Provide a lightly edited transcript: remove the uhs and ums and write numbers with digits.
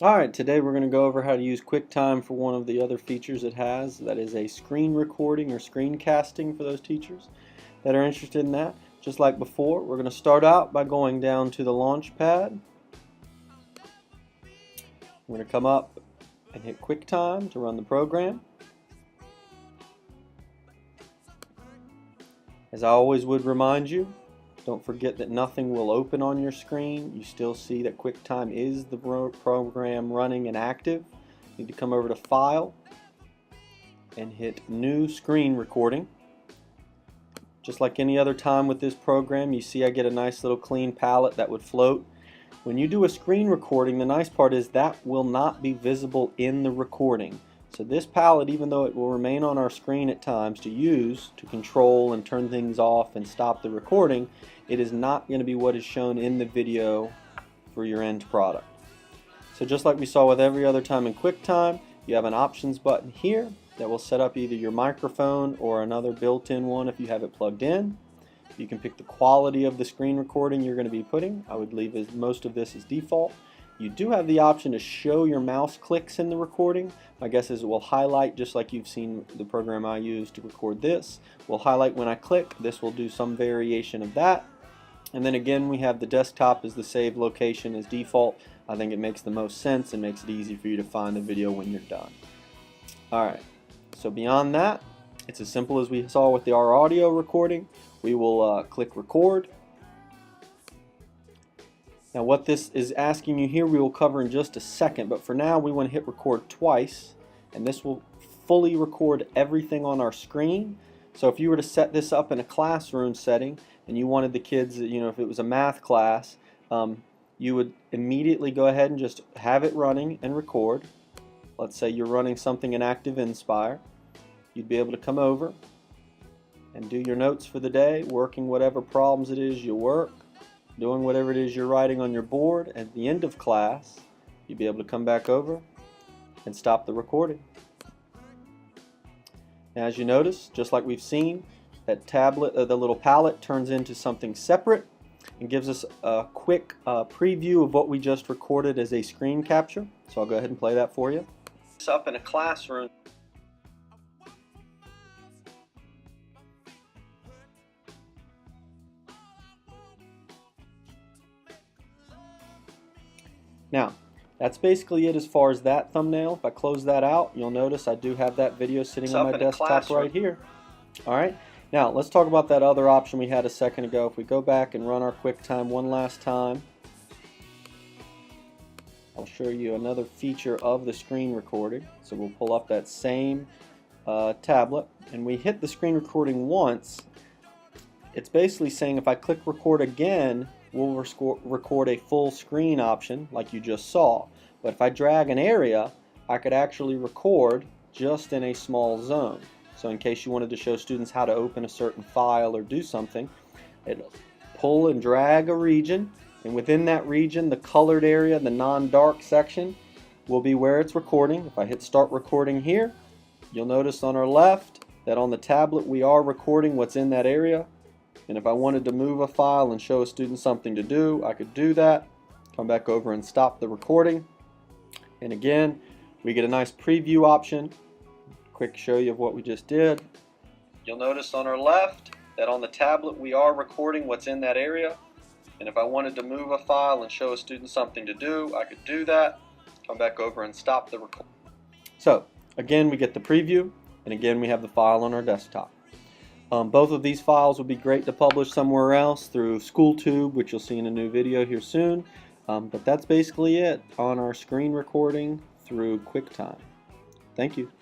Alright, today we're going to go over how to use Quicktime for one of the other features it has. That is a screen recording or screencasting for those teachers that are interested in that. Just like before, we're going to start out by going down to the launch pad. We're going to come up and hit Quicktime to run the program. As I always would remind you, don't forget that nothing will open on your screen. You still see that Quicktime is the program running and active. You need to come over to File and hit New Screen Recording. Just like any other time with this program, you see I get a nice little clean palette that would float. When you do a screen recording, the nice part is that will not be visible in the recording. So this palette, even though it will remain on our screen at times to use to control and turn things off and stop the recording, it is not going to be what is shown in the video for your end product. So just like we saw with every other time in QuickTime, you have an options button here that will set up either your microphone or another built-in one if you have it plugged in. You can pick the quality of the screen recording you're going to be putting. I would leave most of this as default. You do have the option to show your mouse clicks in the recording. My guess is it will highlight, just like you've seen the program I use to record this. Will highlight when I click. This will do some variation of that. And then again, we have the desktop as the save location as default. I think it makes the most sense and makes it easy for you to find the video when you're done. Alright, so beyond that, it's as simple as we saw with our audio recording. We will click record. Now what this is asking you here we will cover in just a second, but for now we want to hit record twice, and this will fully record everything on our screen. So if you were to set this up in a classroom setting and you wanted the kids, if it was a math class, you would immediately go ahead and just have it running and record. Let's say you're running something in Active Inspire. You'd be able to come over and do your notes for the day, working whatever problems it is you work, doing whatever it is you're writing on your board. At the end of class, you'll be able to come back over and stop the recording. Now, as you notice, just like we've seen, that tablet, the little palette turns into something separate and gives us a quick preview of what we just recorded as a screen capture. So I'll go ahead and play that for you. It's up in a classroom. Now, that's basically it as far as that thumbnail. If I close that out, you'll notice I do have that video sitting on my desktop right here. Alright, now let's talk about that other option we had a second ago. If we go back and run our QuickTime one last time, I'll show you another feature of the screen recording. So we'll pull up that same tablet, and we hit the screen recording once. It's basically saying if I click record again, we'll record a full screen option like you just saw. But if I drag an area, I could actually record just in a small zone. So in case you wanted to show students how to open a certain file or do something, it'll pull and drag a region, and within that region, the colored area, the non-dark section, will be where it's recording. If I hit start recording here, you'll notice on our left that on the tablet we are recording what's in that area. And if I wanted to move a file and show a student something to do, I could do that. Come back over and stop the recording. And again, we get a nice preview option. Quick show you of what we just did. You'll notice on our left that on the tablet we are recording what's in that area. And if I wanted to move a file and show a student something to do, I could do that. Come back over and stop the recording. So again, we get the preview, and again we have the file on our desktop. Both of these files would be great to publish somewhere else through SchoolTube, which you'll see in a new video here soon. But that's basically it on our screen recording through QuickTime. Thank you.